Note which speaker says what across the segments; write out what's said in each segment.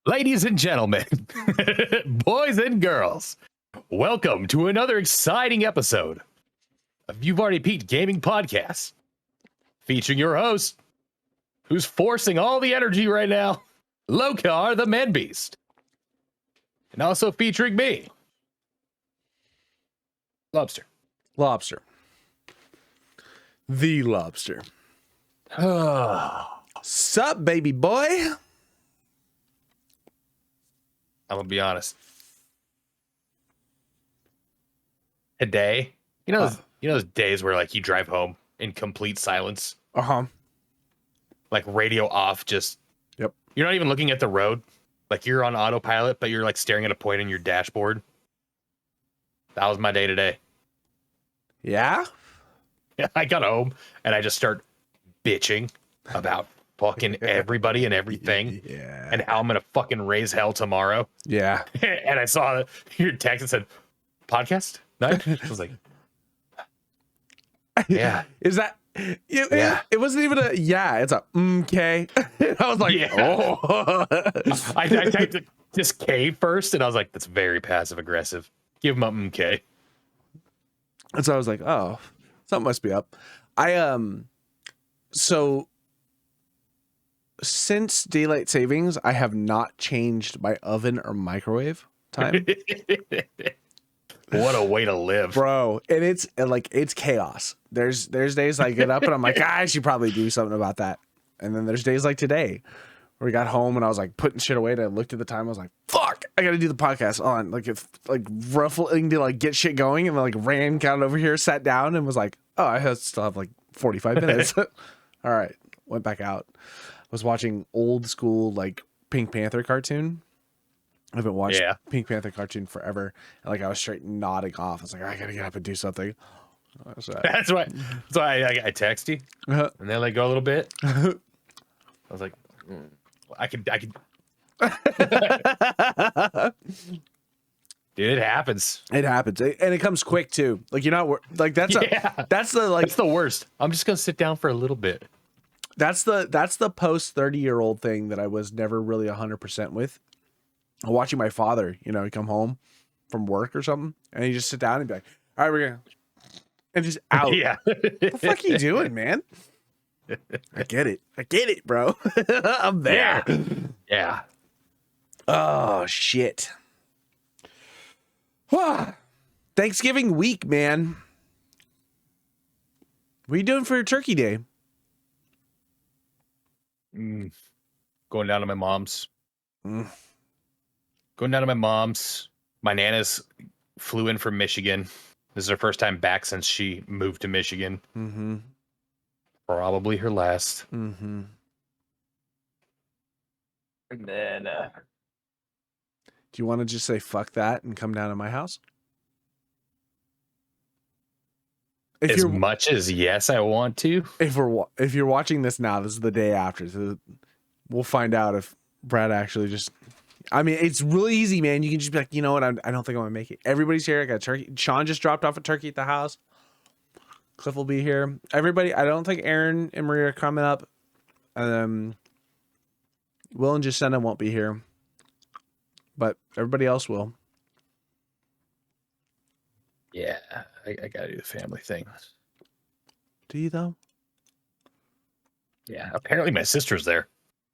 Speaker 1: Ladies and gentlemen, boys and girls, welcome to another exciting episode of You've Already Peaked Gaming Podcast, featuring your host, who's forcing all the energy right now, Locarthemanbeast, and also featuring me, Lobster.
Speaker 2: The Lobster. Sup, baby boy?
Speaker 1: I'm gonna be honest. Today, you know those days where like you drive home in complete silence, like radio off, just
Speaker 2: Yep.
Speaker 1: You're not even looking at the road, like you're on autopilot, but you're like staring at a point in your dashboard. That was my day today.
Speaker 2: Yeah?
Speaker 1: I got home and I just start bitching about fucking everybody and everything,
Speaker 2: Yeah.
Speaker 1: and how I'm gonna fucking raise hell tomorrow.
Speaker 2: Yeah.
Speaker 1: And I saw your text and said, "Podcast night." I was like, "Yeah."
Speaker 2: Is that? It wasn't even a yeah. It's a okay. I was like,
Speaker 1: Yeah.
Speaker 2: oh.
Speaker 1: I typed just K first, and I was like, "That's very passive aggressive." Give him a okay.
Speaker 2: And so I was like, oh, something must be up. So since daylight savings, I have not changed my oven or microwave time.
Speaker 1: What a way to live,
Speaker 2: Bro, and it's chaos. There's days I get up and I'm like, I should probably do something about that. And then there's days like today where we got home and I was like putting shit away, and I looked at the time, I was like, fuck, I gotta do the podcast on. Like it's like ruffling to like get shit going, and then like ran, got over here, sat down, and was like, oh, I still have like 45 minutes. All right, went back out. Was watching old school like Pink Panther cartoon. I haven't watched Pink Panther cartoon forever. And like I was straight nodding off. I was like, I gotta get up and do something.
Speaker 1: That's why I text you, and then let go a little bit. I was like, I could. Dude, it happens.
Speaker 2: It happens, and it comes quick too. Like you're not like that's that's the worst.
Speaker 1: I'm just gonna sit down for a little bit.
Speaker 2: That's the post 30-year-old thing that I was never really 100% with. Watching my father, you know, he'd come home from work or something, and he just sit down and be like, all right, we're gonna, and just out.
Speaker 1: Yeah.
Speaker 2: What the fuck are you doing, man? I get it, bro. I'm there.
Speaker 1: Yeah.
Speaker 2: Oh shit. Thanksgiving week, man. What are you doing for your turkey day?
Speaker 1: Going down to my mom's. Going down to my mom's. My Nana's flew in from Michigan. This is her first time back since she moved to Michigan.
Speaker 2: Mm-hmm.
Speaker 1: Probably her last.
Speaker 2: Mm-hmm.
Speaker 1: And then
Speaker 2: do you want to just say fuck that and come down to my house?
Speaker 1: As much as yes, I want to.
Speaker 2: If you're watching this now, this is the day after. So we'll find out if Brad actually just. I mean, it's really easy, man. You can just be like, you know what? I don't think I'm gonna make it. Everybody's here. I got a turkey. Sean just dropped off a turkey at the house. Cliff will be here. Everybody. I don't think Aaron and Maria are coming up. Will and Jacinda won't be here, but everybody else will.
Speaker 1: Yeah, I gotta do the family thing.
Speaker 2: Do you though?
Speaker 1: Yeah, apparently my sister's there.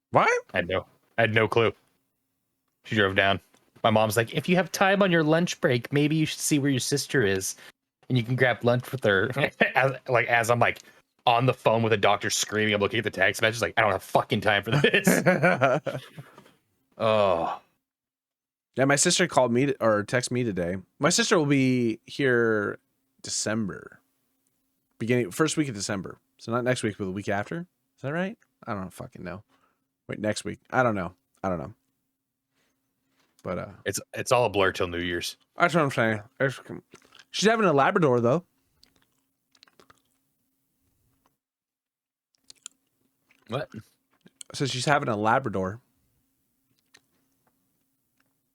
Speaker 2: What?
Speaker 1: I had no clue. She drove down. My mom's like, if you have time on your lunch break, maybe you should see where your sister is, and you can grab lunch with her. as I'm like on the phone with a doctor screaming, I'm looking at the text message, like I don't have fucking time for this. Oh.
Speaker 2: Yeah, my sister called me or texted me today. My sister will be here December. First week of December. So not next week, but the week after. Is that right? I don't fucking know. Wait, next week. I don't know. I don't know. But
Speaker 1: It's all a blur till New Year's.
Speaker 2: that's what I'm saying. She's having a Labrador though.
Speaker 1: What?
Speaker 2: So she's having a Labrador.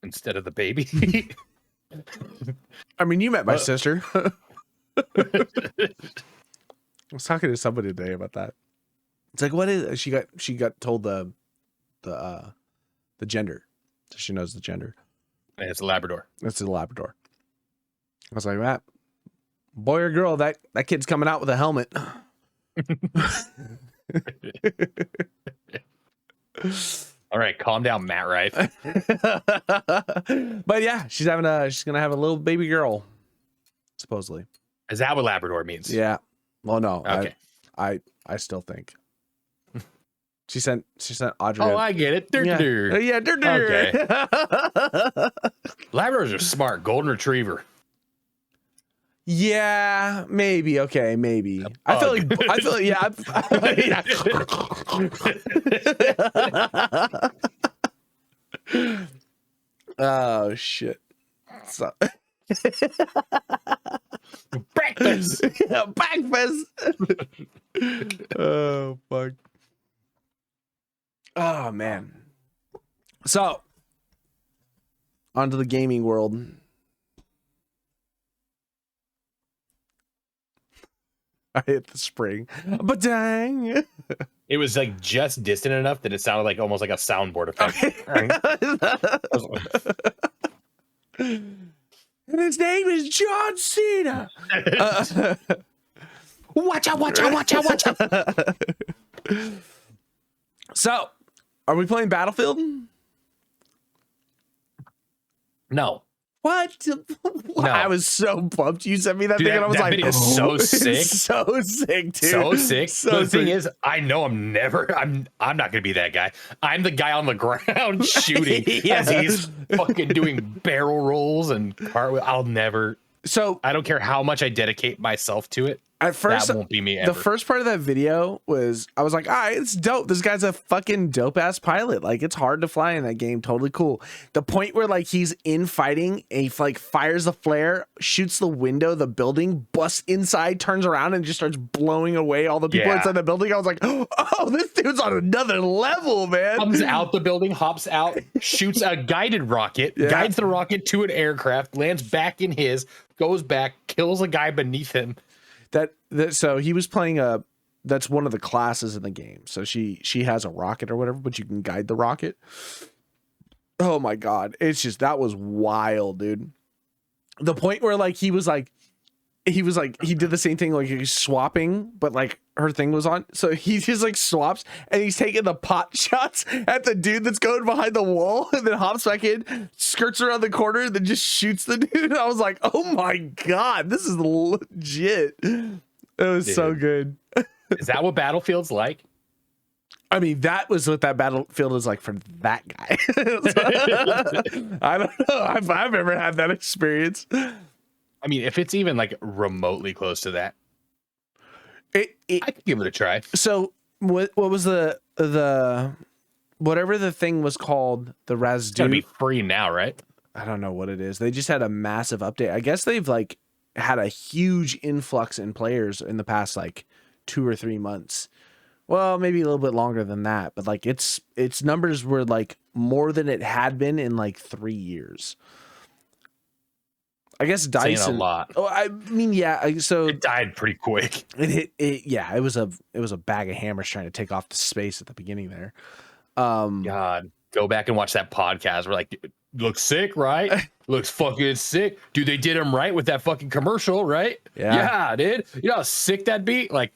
Speaker 1: Instead of the baby.
Speaker 2: I mean, you met my sister. I was talking to somebody today about that. It's like, what is she got told the gender. So she knows the gender.
Speaker 1: And it's a Labrador.
Speaker 2: It's a Labrador. I was like, Matt, boy or girl, that kid's coming out with a helmet.
Speaker 1: All right, calm down, Matt Rife.
Speaker 2: But yeah, she's gonna have a little baby girl, supposedly.
Speaker 1: Is that what Labrador means?
Speaker 2: Yeah. Well, no.
Speaker 1: Okay.
Speaker 2: I still think. She sent Audrey.
Speaker 1: Oh, I get it.
Speaker 2: Yeah. Yeah.
Speaker 1: Okay. Labradors are smart. Golden Retriever.
Speaker 2: Yeah, maybe. Okay, maybe. I feel like yeah. Oh shit. So
Speaker 1: Breakfast.
Speaker 2: yeah, breakfast. Oh fuck. Oh man. So onto the gaming world. I hit the spring. But dang.
Speaker 1: It was like just distant enough that it sounded like almost like a soundboard effect.
Speaker 2: And his name is John Cena. Watch out, watch out, watch out, watch out. So, are we playing Battlefield?
Speaker 1: No.
Speaker 2: What?
Speaker 1: No.
Speaker 2: I was so pumped. You sent me that
Speaker 1: Dude,
Speaker 2: thing and I was
Speaker 1: that
Speaker 2: like,
Speaker 1: video is so sick.
Speaker 2: It's so sick, dude.
Speaker 1: So sick.
Speaker 2: So
Speaker 1: But the thing
Speaker 2: sick.
Speaker 1: is, I know I'm not gonna be that guy. I'm the guy on the ground shooting
Speaker 2: Yeah.
Speaker 1: as he's fucking doing barrel rolls and cartwheel. I don't care how much I dedicate myself to it.
Speaker 2: At first,
Speaker 1: that won't be me ever.
Speaker 2: the first part of that video was, I was like, all right, it's dope. This guy's a fucking dope ass pilot. Like, it's hard to fly in that game. Totally cool. The point where like he's in fighting and he like fires a flare, shoots the window, the building, busts inside, turns around and just starts blowing away all the people
Speaker 1: Yeah.
Speaker 2: inside the building. I was like, oh, this dude's on another level, man.
Speaker 1: Comes out the building, hops out, shoots a guided rocket,
Speaker 2: Yeah.
Speaker 1: guides the rocket to an aircraft, lands back in his, goes back, kills a guy beneath him.
Speaker 2: So he was playing that's one of the classes in the game. So she has a rocket or whatever, but you can guide the rocket. Oh my god, it's just, that was wild, dude. The point where like he did the same thing, like he's swapping, but like her thing was on, so he just like swaps and he's taking the pot shots at the dude that's going behind the wall and then hops back in, skirts around the corner, and then just shoots the dude. I was like, oh my god, this is legit. It was so good.
Speaker 1: Is that what Battlefield's like?
Speaker 2: I mean, that was what that Battlefield is like for that guy. I don't know. I've never had that experience.
Speaker 1: I mean, if it's even like remotely close to that,
Speaker 2: I
Speaker 1: could give it a try.
Speaker 2: So what was the whatever the thing was called, the
Speaker 1: It's gonna be
Speaker 2: Razdu?
Speaker 1: free now, right?
Speaker 2: I don't know what it is. They just had a massive update. I guess they've like had a huge influx in players in the past like 2 or 3 months. Well, maybe a little bit longer than that, but like its numbers were like more than it had been in like 3 years. I guess Dyson
Speaker 1: Saying a lot.
Speaker 2: Oh, I mean, yeah. So
Speaker 1: It died pretty quick.
Speaker 2: it hit. Yeah, it was a bag of hammers trying to take off the space at the beginning there.
Speaker 1: God, go back and watch that podcast. We're like, dude, looks sick, right? Looks fucking sick, dude. They did him right with that fucking commercial, right?
Speaker 2: Yeah.
Speaker 1: Dude. You know how sick that beat? Like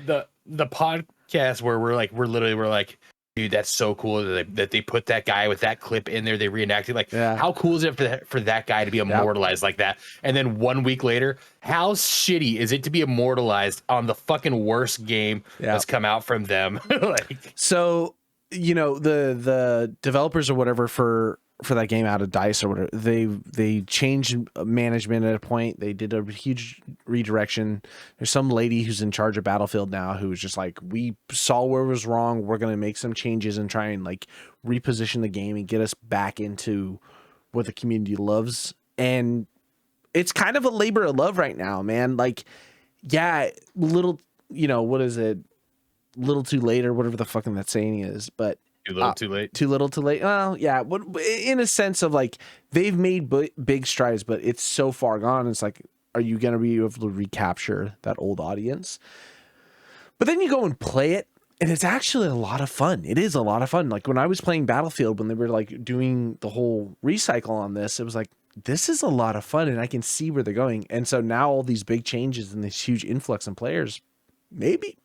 Speaker 1: the podcast where we're like, dude, that's so cool that they put that guy with that clip in there. They reenacted. Like,
Speaker 2: Yeah.
Speaker 1: how cool is it for that guy to be immortalized like that? And then 1 week later, how shitty is it to be immortalized on the fucking worst game that's come out from them? Like,
Speaker 2: So, you know, the developers or whatever for for that game out of DICE or whatever. They changed management at a point. They did a huge redirection. There's some lady who's in charge of Battlefield now who was just like, we saw where it was wrong. We're going to make some changes and try and like reposition the game and get us back into what the community loves. And it's kind of a labor of love right now, man. Like, yeah, little, what is it? Little too late or whatever the fucking that saying is, but
Speaker 1: too little, too late.
Speaker 2: Too little, too late. Well, yeah, in a sense of like they've made big strides, but it's so far gone. It's like, are you going to be able to recapture that old audience? But then you go and play it, and it's actually a lot of fun. It is a lot of fun. Like when I was playing Battlefield, when they were like doing the whole recycle on this, it was like, this is a lot of fun, and I can see where they're going. And so now all these big changes and this huge influx in players, maybe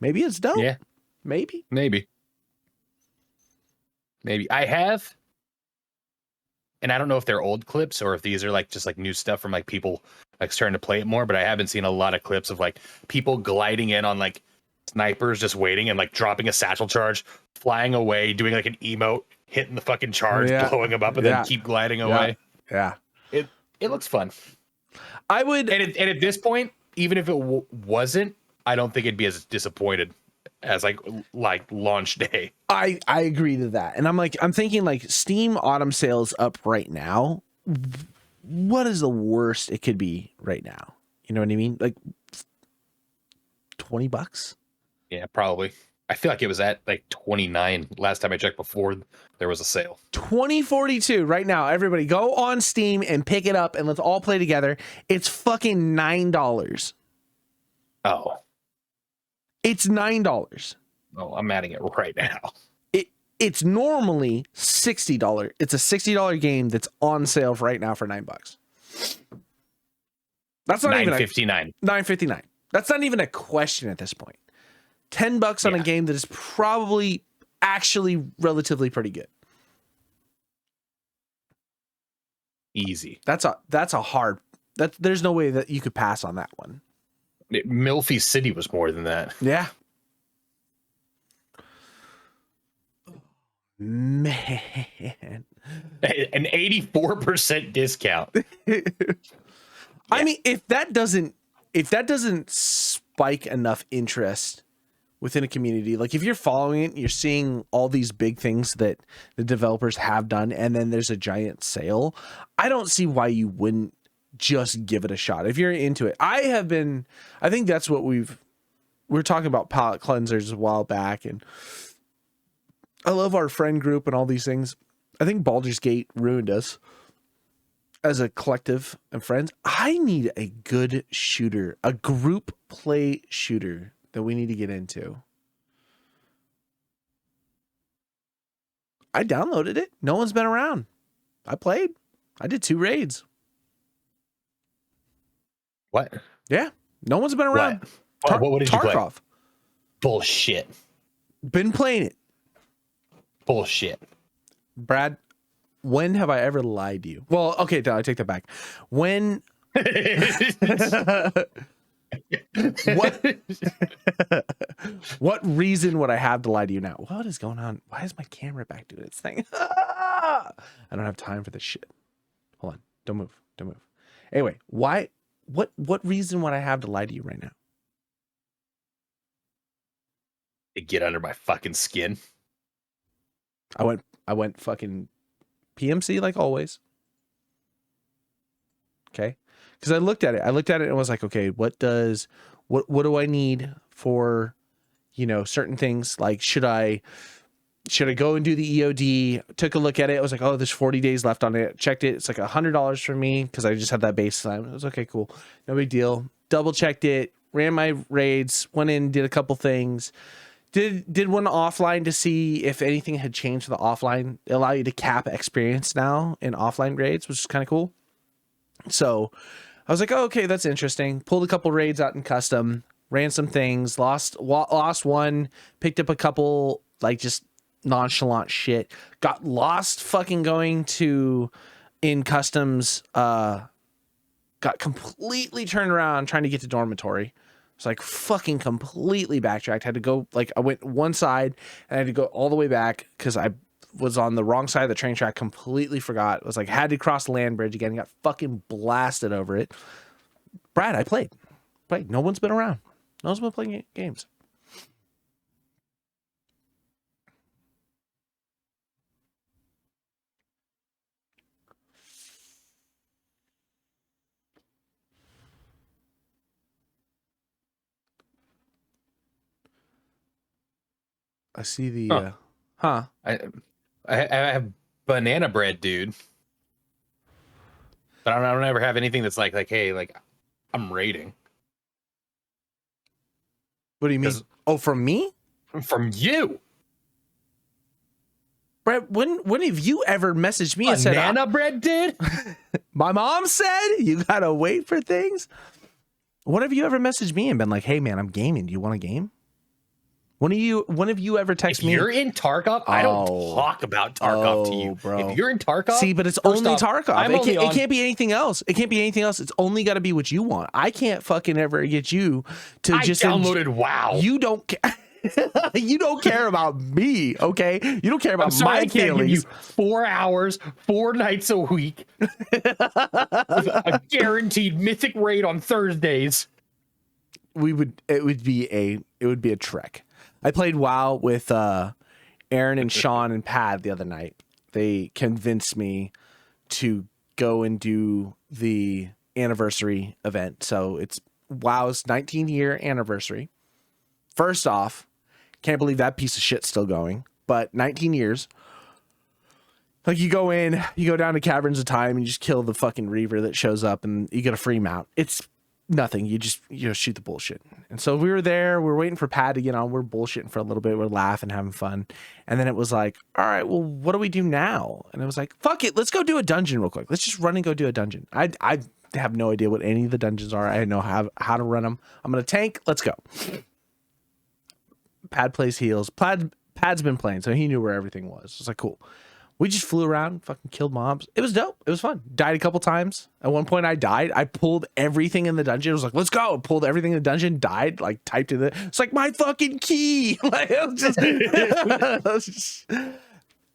Speaker 2: it's dope.
Speaker 1: Yeah,
Speaker 2: maybe.
Speaker 1: I have, and I don't know if they're old clips or if these are like just like new stuff from like people like starting to play it more, but I haven't seen a lot of clips of like people gliding in on like snipers just waiting and like dropping a satchel charge, flying away, doing like an emote, hitting the fucking charge, blowing them up, and then keep gliding away.
Speaker 2: Yeah.
Speaker 1: It looks fun.
Speaker 2: I would,
Speaker 1: and at this point, even if it wasn't, I don't think it'd be as disappointed as like launch day.
Speaker 2: I agree to that. And I'm thinking like Steam autumn sales up right now. What is the worst it could be right now? You know what I mean? Like $20?
Speaker 1: Yeah, probably. I feel like it was at like 29 last time I checked before there was a sale.
Speaker 2: 2042 right now. Everybody go on Steam and pick it up and let's all play together. It's fucking $9.
Speaker 1: Oh.
Speaker 2: It's $9.
Speaker 1: Oh, I'm adding it right now.
Speaker 2: It's normally $60. It's a $60 game that's on sale right now for $9. That's not even $9.59. That's not even a question at this point. $10 on a game that is probably actually relatively pretty good.
Speaker 1: Easy.
Speaker 2: That's a hard. There's no way that you could pass on that one.
Speaker 1: Milfy City was more than that.
Speaker 2: Yeah. Man.
Speaker 1: An 84% discount.
Speaker 2: I mean, if that doesn't spike enough interest within a community, like if you're following it, you're seeing all these big things that the developers have done, and then there's a giant sale, I don't see why you wouldn't just give it a shot if you're into it. I think that's what we were talking about palette cleansers a while back, and I love our friend group and all these things. I think Baldur's Gate ruined us as a collective and friends. I need a good shooter, a group play shooter that we need to get into. I downloaded it. No one's been around. I played. I did 2 raids.
Speaker 1: What?
Speaker 2: Yeah. No one's been around.
Speaker 1: What did you play?
Speaker 2: Tarkov.
Speaker 1: Bullshit.
Speaker 2: Been playing it.
Speaker 1: Bullshit.
Speaker 2: Brad, when have I ever lied to you? Well, okay, I take that back. When what reason would I have to lie to you now? What is going on? Why is my camera back doing its thing? I don't have time for this shit. Hold on. Don't move. Anyway, why? What reason would I have to lie to you right now?
Speaker 1: To get under my fucking skin.
Speaker 2: I went fucking PMC like always. Okay. Because I looked at it and was like, okay, what do I need for, certain things? Like, should I go and do the EOD? Took a look at it. I was like, oh, there's 40 days left on it. Checked it. It's like $100 for me because I just had that baseline. It was okay, cool. No big deal. Double checked it. Ran my raids. Went in, did a couple things. Did one offline to see if anything had changed for the offline. They allow you to cap experience now in offline raids, which is kind of cool. So I was like, oh, okay, that's interesting. Pulled a couple raids out in custom, ran some things, lost one, picked up a couple, like just nonchalant shit. Got lost fucking going to in customs. Got completely turned around trying to get to dormitory. It's like fucking completely backtracked. Had to go, like, I went one side and I had to go all the way back because I was on the wrong side of the train track, completely forgot. It was like, had to cross the land bridge again, got fucking blasted over it. Brad, I played. No one's been around. No one's been playing games. I see the
Speaker 1: I have banana bread, dude. But I don't ever have anything that's like hey, like I'm rating.
Speaker 2: What do you mean? Oh, from me?
Speaker 1: From you.
Speaker 2: Brett, when have you ever messaged me and said
Speaker 1: banana bread, dude?
Speaker 2: My mom said you gotta wait for things? When have you ever messaged me and been like, hey man, I'm gaming. Do you want a game? When have you ever texted me?
Speaker 1: If you're in Tarkov, I don't talk about Tarkov to you,
Speaker 2: bro.
Speaker 1: If you're in Tarkov,
Speaker 2: see, but it's only Tarkov. It can't be anything else. It can't be anything else. It's only got to be what you want. I can't fucking ever get you to just
Speaker 1: downloaded WoW.
Speaker 2: You don't care. You don't care about me, okay? You don't care about my feelings.
Speaker 1: Give you 4 hours, 4 nights a week, a guaranteed mythic raid on Thursdays.
Speaker 2: It would be a trek. I played WoW with Aaron and Sean and Pad the other night. They convinced me to go and do the anniversary event. So it's WoW's 19-year anniversary. First off, can't believe that piece of shit's still going. But 19 years. Like you go in, you go down to Caverns of Time and you just kill the fucking Reaver that shows up and you get a free mount. It's nothing. You just shoot the bullshit. And so we were there. We're waiting for Pad to get on. We're bullshitting for a little bit. We're laughing, having fun. And then it was like, all right, well, what do we do now? And it was like, fuck it. Let's go do a dungeon real quick. Let's just run and go do a dungeon. I have no idea what any of the dungeons are. I know how to run them. I'm going to tank. Let's go. Pad plays heals. Pad's been playing, so he knew where everything was. It's like, cool. We just flew around, fucking killed mobs. It was dope. It was fun. Died a couple times. At one point I died. I pulled everything in the dungeon. I was like, let's go. Pulled everything in the dungeon, died, like typed in it. It's like my fucking key. Like it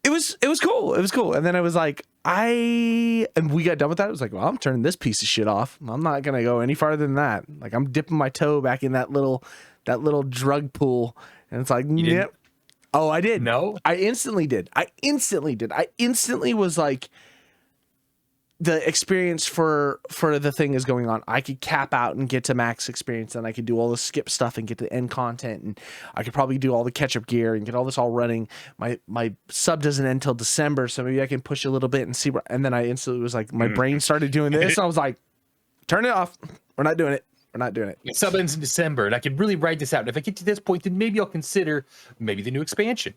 Speaker 2: was cool. It was cool. And then I was like, and we got done with that. I was like, well, I'm turning this piece of shit off. I'm not gonna go any farther than that. Like I'm dipping my toe back in that little drug pool. And it's like, yep. Oh, I did.
Speaker 1: No,
Speaker 2: I instantly did. I instantly was like, the experience for the thing is going on. I could cap out and get to max experience, and I could do all the skip stuff and get to end content, and I could probably do all the catch up gear and get all this all running. My sub doesn't end till December, so maybe I can push a little bit and see. And then I instantly was like, my brain started doing this. I was like, turn it off. We're not doing it. We're not doing it.
Speaker 1: Sub ends in December, and I could really write this out. And if I get to this point, then maybe I'll consider maybe the new expansion.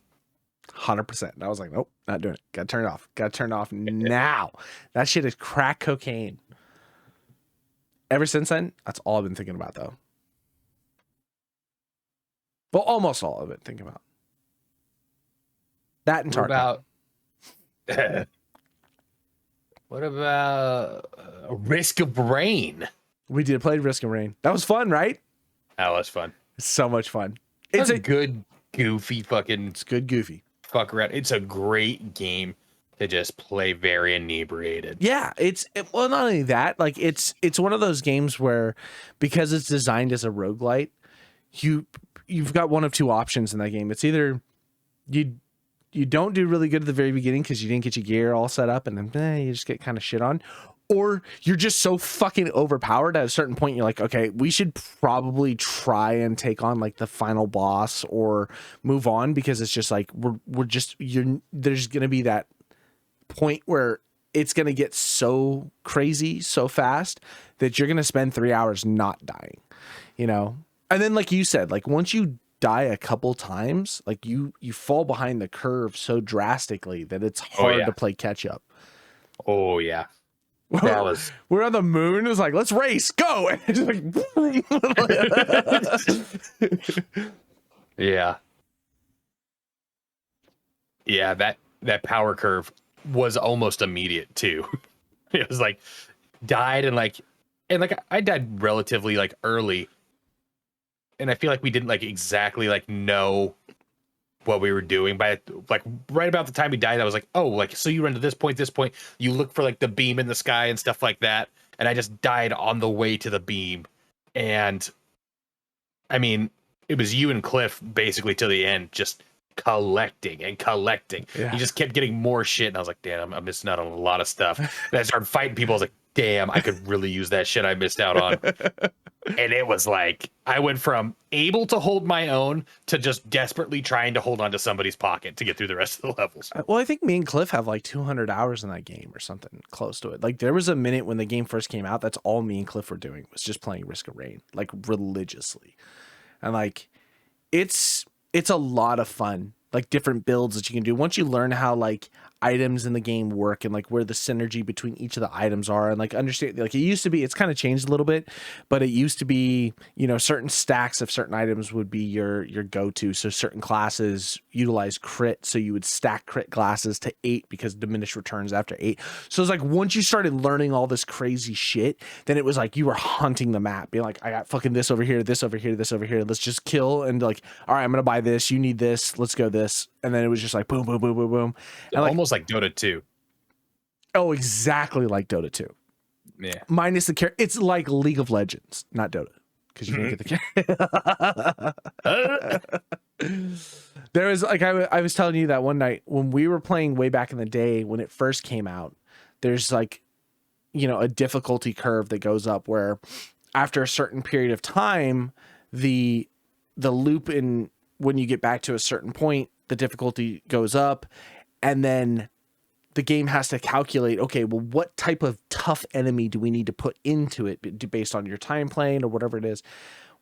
Speaker 2: 100%. And I was like, nope, not doing it. Got to turn it off. Got to turn it off now. That shit is crack cocaine. Ever since then, that's all I've been thinking about, though. Well, almost all of it. Think about that and Tarkov.
Speaker 1: What about Risk of Rain?
Speaker 2: We did play Risk of Rain. That was fun, right?
Speaker 1: That was fun.
Speaker 2: It's so much fun.
Speaker 1: It's a good, goofy fucking.
Speaker 2: It's good, goofy.
Speaker 1: Fuck around. It's a great game to just play very inebriated.
Speaker 2: Yeah, well, not only that, like it's one of those games where, because it's designed as a roguelite, you've got one of two options in that game. It's either you don't do really good at the very beginning because you didn't get your gear all set up, and then you just get kind of shit on. Or you're just so fucking overpowered at a certain point, you're like, okay, we should probably try and take on like the final boss or move on, because it's just like there's gonna be that point where it's gonna get so crazy so fast that you're gonna spend 3 hours not dying, you know? And then like you said, like once you die a couple times, like you fall behind the curve so drastically that it's hard to play catch up.
Speaker 1: Oh yeah.
Speaker 2: We're on the moon. It was like, let's race, go. And it's like,
Speaker 1: yeah. That power curve was almost immediate too. It was like died and I died relatively like early, and I feel like we didn't like exactly like know what we were doing. By like right about the time we died, I was like, oh, like so you run to this point, you look for like the beam in the sky and stuff like that. And I just died on the way to the beam. And I mean, it was you and Cliff basically to the end, just collecting and collecting.
Speaker 2: Yeah.
Speaker 1: You just kept getting more shit. And I was like, damn, I'm missing out on a lot of stuff. And I started fighting people. I was like, damn, I could really use that shit I missed out on. And it was like, I went from able to hold my own to just desperately trying to hold onto somebody's pocket to get through the rest of the levels.
Speaker 2: Well, I think me and Cliff have like 200 hours in that game or something close to it. Like there was a minute when the game first came out, that's all me and Cliff were doing was just playing Risk of Rain, like religiously. And like, it's a lot of fun, like different builds that you can do. Once you learn how like items in the game work and like where the synergy between each of the items are and like understand, like it used to be, it's kind of changed a little bit, but it used to be, you know, certain stacks of certain items would be your go-to. So certain classes utilize crit. So you would stack crit classes to 8 because diminished returns after 8. So it's like, once you started learning all this crazy shit, then it was like, you were hunting the map being like, I got fucking this over here, this over here, this over here. Let's just kill. And like, all right, I'm going to buy this. You need this. Let's go this. And then it was just like, boom, boom, boom, boom, boom. And like,
Speaker 1: almost like Dota 2.
Speaker 2: Oh, exactly like Dota 2.
Speaker 1: Yeah.
Speaker 2: Minus the character. It's like League of Legends, not Dota, because you didn't get the character. There was like I was telling you that one night when we were playing way back in the day when it first came out. There's like, you know, a difficulty curve that goes up where after a certain period of time, the loop in when you get back to a certain point, the difficulty goes up, and then the game has to calculate, okay, well, what type of tough enemy do we need to put into it based on your time playing or whatever it is.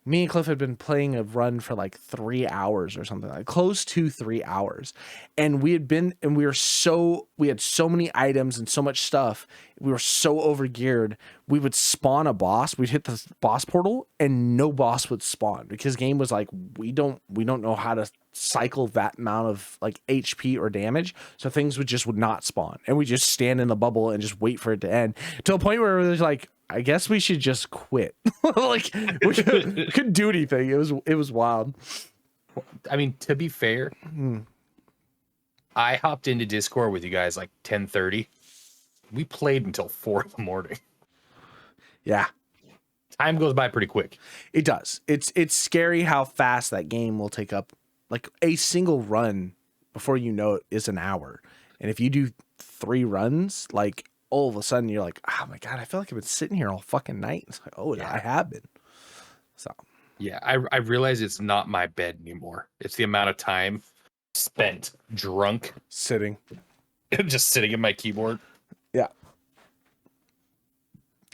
Speaker 2: Me and Cliff had been playing a run for like 3 hours or something, like close to 3 hours. And we had so many items and so much stuff. We were so overgeared. We would spawn a boss. We'd hit the boss portal and no boss would spawn because game was like, we don't know how to cycle that amount of like HP or damage. So things would not spawn. And we just stand in the bubble and just wait for it to end to a point where it was like, I guess we should just quit. Like we couldn't do anything. It was wild.
Speaker 1: I mean, to be fair, I hopped into Discord with you guys like 10:30. We played until 4 a.m.
Speaker 2: Yeah.
Speaker 1: Time goes by pretty quick.
Speaker 2: It does. It's scary how fast that game will take up. Like a single run before you know it is an hour. And if you do 3 runs, like all of a sudden you're like, oh my God, I feel like I've been sitting here all fucking night. It's like, oh, yeah. I have been. So
Speaker 1: yeah, I realize it's not my bed anymore. It's the amount of time spent drunk
Speaker 2: sitting,
Speaker 1: just sitting at my keyboard.
Speaker 2: Yeah.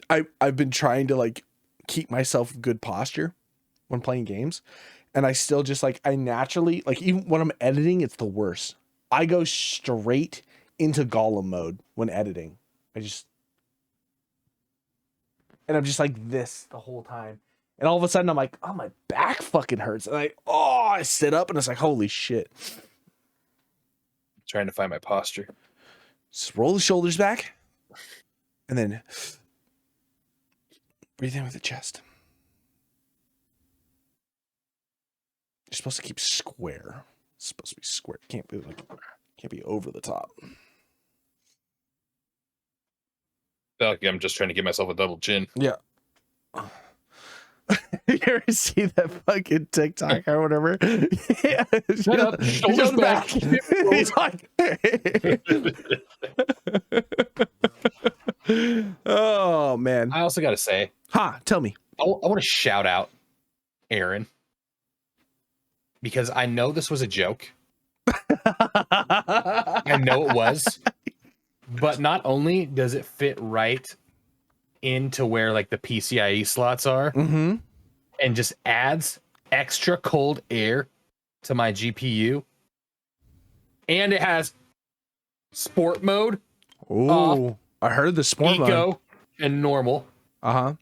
Speaker 2: I've been trying to like keep myself good posture when playing games. And I still just like, I naturally, like even when I'm editing, it's the worst. I go straight into Gollum mode when editing. And I'm just like this the whole time. And all of a sudden I'm like, oh, my back fucking hurts. And I sit up and it's like, holy shit.
Speaker 1: Trying to find my posture.
Speaker 2: Just roll the shoulders back and then breathe in with the chest. You're supposed to keep square. It's supposed to be square. Can't be over the top.
Speaker 1: I feel like I'm just trying to give myself a double chin.
Speaker 2: Yeah. You ever see that fucking TikTok or whatever? Yeah.
Speaker 1: Shut up. Shoulders back.
Speaker 2: He's like, oh, man.
Speaker 1: I also got to say.
Speaker 2: Tell me.
Speaker 1: I want to shout out Aaron. Because I know this was a joke. I know it was. But not only does it fit right into where like the PCIe slots are, and just adds extra cold air to my GPU. And it has sport mode.
Speaker 2: Oh, I heard the sport mode.
Speaker 1: Eco and normal.
Speaker 2: Uh-huh.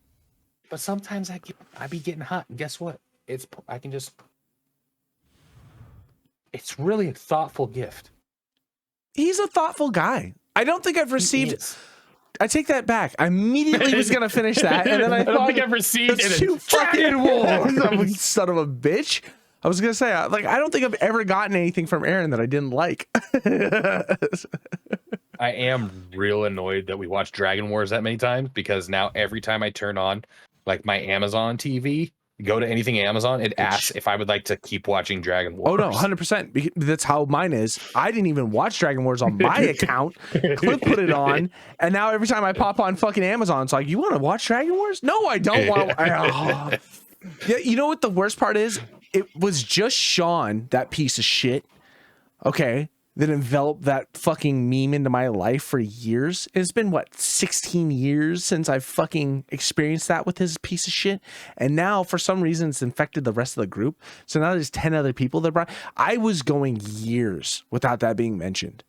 Speaker 1: But sometimes I be getting hot. And guess what? It's really a thoughtful gift.
Speaker 2: He's a thoughtful guy. I don't think I've received. I take that back. I immediately was gonna finish that, and then I
Speaker 1: don't think I've received
Speaker 2: you fucking wolf, son of a bitch. I was gonna say, like, I don't think I've ever gotten anything from Aaron that I didn't like.
Speaker 1: I am real annoyed that we watched Dragon Wars that many times, because now every time I turn on like my Amazon TV, go to anything Amazon, it asks if I would like to keep watching Dragon Wars.
Speaker 2: Oh no, 100%. That's how mine is. I didn't even watch Dragon Wars on my account. Cliff put it on, and now every time I pop on fucking Amazon, it's like, you want to watch Dragon Wars? No, I don't want. Yeah, you know what the worst part is? It was just Sean, that piece of shit. Okay, that enveloped that fucking meme into my life for years. It's been what, 16 years since I've fucking experienced that with his piece of shit. And now for some reason it's infected the rest of the group. So now there's 10 other people that brought. I was going years without that being mentioned.